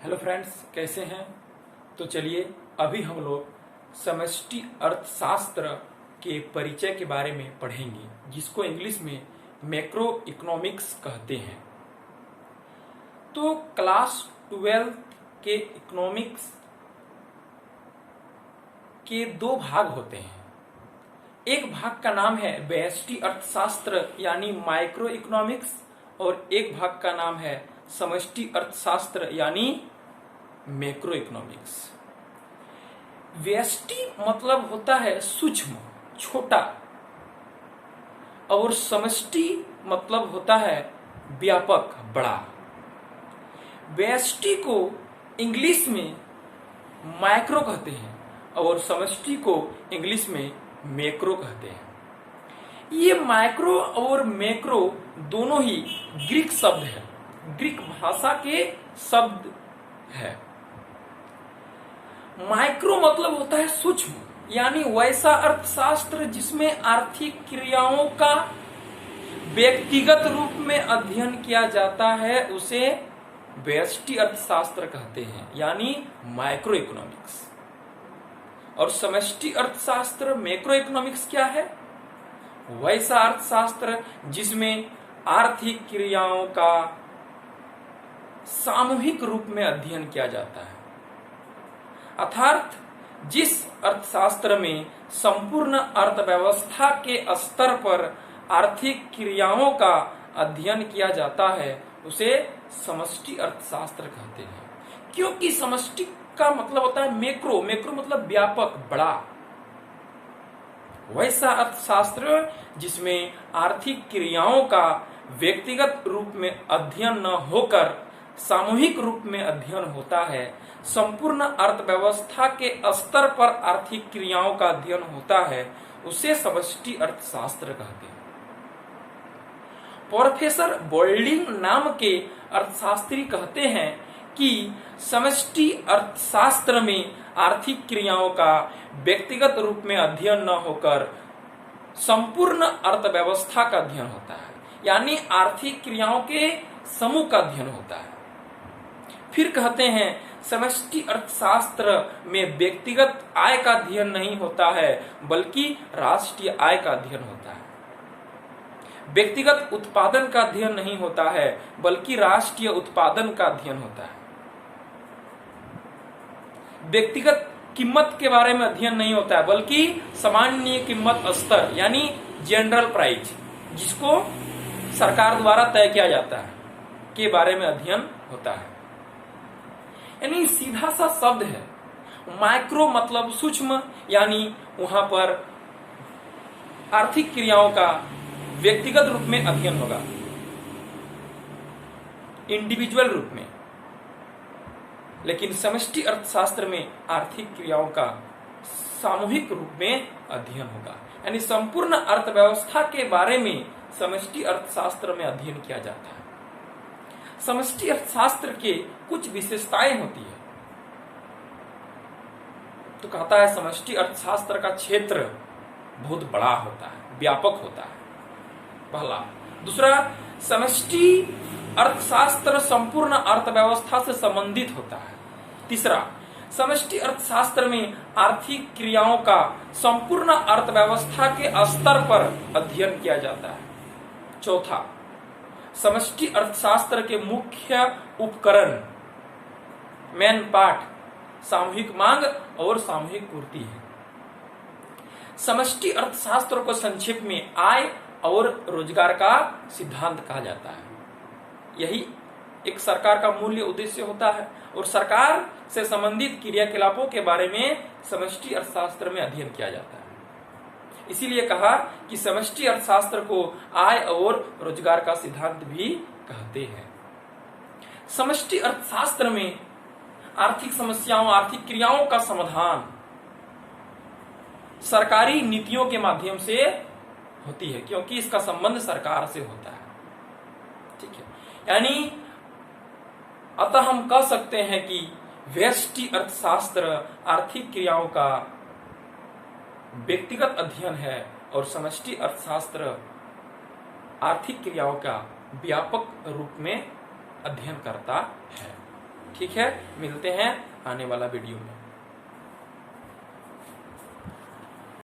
Hello friends, कैसे हैं। तो चलिए अभी हम लोग समष्टि अर्थशास्त्र के परिचय के बारे में पढ़ेंगे, जिसको इंग्लिश में मैक्रो इकोनॉमिक्स कहते हैं। तो क्लास 12 के इकोनॉमिक्स के दो भाग होते हैं। एक भाग का नाम है व्यष्टि अर्थशास्त्र यानी माइक्रो इकोनॉमिक्स, और एक भाग का नाम है समष्टि अर्थशास्त्र यानी मैक्रो इकोनॉमिक्स। व्यष्टि मतलब होता है सूक्ष्म, छोटा, और समष्टि मतलब होता है व्यापक, बड़ा। व्यष्टि को इंग्लिश में माइक्रो कहते हैं और समष्टि को इंग्लिश में मैक्रो कहते हैं। ये माइक्रो और मैक्रो दोनों ही ग्रीक शब्द है, ग्रीक भाषा के शब्द है। माइक्रो मतलब होता है सूक्ष्म, यानी वैसा अर्थशास्त्र जिसमें आर्थिक क्रियाओं का व्यक्तिगत रूप में अध्ययन किया जाता है, उसे व्यष्टि अर्थशास्त्र कहते हैं, यानी माइक्रो इकोनॉमिक्स। और समष्टि अर्थशास्त्र मैक्रो इकोनॉमिक्स क्या है? वैसा अर्थशास्त्र जिसमें आर्थिक क्रियाओं का सामूहिक रूप में अध्ययन किया जाता है, अर्थात जिस अर्थशास्त्र में संपूर्ण अर्थव्यवस्था के स्तर पर आर्थिक क्रियाओं का अध्ययन किया जाता है, उसे समष्टि अर्थशास्त्र कहते हैं। क्योंकि समष्टि का मतलब होता है मैक्रो, मैक्रो मतलब व्यापक, बड़ा। वैसा अर्थशास्त्र जिसमें आर्थिक क्रियाओं का व्यक्तिगत रूप में अध्ययन न होकर सामूहिक रूप में अध्ययन होता है, संपूर्ण अर्थव्यवस्था के स्तर पर आर्थिक क्रियाओं का अध्ययन होता है, उसे समष्टि अर्थशास्त्र कहते हैं। प्रोफेसर बोल्डिंग नाम के अर्थशास्त्री कहते हैं कि समष्टि अर्थशास्त्र में आर्थिक क्रियाओं का व्यक्तिगत रूप में अध्ययन न होकर संपूर्ण अर्थव्यवस्था का अध्ययन होता है, यानी आर्थिक क्रियाओं के समूह का अध्ययन होता है। फिर कहते हैं समष्टि अर्थशास्त्र में व्यक्तिगत आय का अध्ययन नहीं होता है, बल्कि राष्ट्रीय आय का अध्ययन होता है। व्यक्तिगत उत्पादन का अध्ययन नहीं होता है, बल्कि राष्ट्रीय उत्पादन का अध्ययन होता है। व्यक्तिगत कीमत के बारे में अध्ययन नहीं होता है, बल्कि सामान्य कीमत स्तर यानी जनरल प्राइस, जिसको सरकार द्वारा तय किया जाता है, के बारे में अध्ययन होता है। यानी सीधा सा शब्द है। माइक्रो मतलब सूक्ष्म, यानी वहां पर आर्थिक क्रियाओं का व्यक्तिगत रूप में अध्ययन होगा, इंडिविजुअल रूप में। लेकिन समष्टि अर्थशास्त्र में आर्थिक क्रियाओं का सामूहिक रूप में अध्ययन होगा, यानी संपूर्ण अर्थव्यवस्था के बारे में समष्टि अर्थशास्त्र में अध्ययन किया जाता है। समष्टि अर्थशास्त्र के कुछ विशेषताएं होती है। तो कहता है समष्टि अर्थशास्त्र का क्षेत्र बहुत बड़ा होता है, व्यापक होता है, पहला। दूसरा, समष्टि अर्थशास्त्र संपूर्ण अर्थव्यवस्था से संबंधित होता है। तीसरा, समष्टि अर्थशास्त्र में आर्थिक क्रियाओं का संपूर्ण अर्थव्यवस्था के स्तर पर अध्ययन किया जाता है। चौथा, समष्टि अर्थशास्त्र के मुख्य उपकरण, मेन पार्ट, सामूहिक मांग और सामूहिक पूर्ति है। समष्टि अर्थशास्त्र को संक्षेप में आय और रोजगार का सिद्धांत कहा जाता है। यही एक सरकार का मूल्य उद्देश्य होता है, और सरकार से संबंधित क्रियाकलापों के बारे में समष्टि अर्थशास्त्र में अध्ययन किया जाता है। इसीलिए कहा कि समष्टि अर्थशास्त्र को आय और रोजगार का सिद्धांत भी कहते हैं। समष्टि अर्थशास्त्र में आर्थिक समस्याओं, आर्थिक क्रियाओं का समाधान सरकारी नीतियों के माध्यम से होती है, क्योंकि इसका संबंध सरकार से होता है। ठीक है, यानी अतः हम कह सकते हैं कि व्यष्टि अर्थशास्त्र आर्थिक क्रियाओं का व्यक्तिगत अध्ययन है और समष्टि अर्थशास्त्र आर्थिक क्रियाओं का व्यापक रूप में अध्ययन करता है। ठीक है, मिलते हैं आने वाला वीडियो में।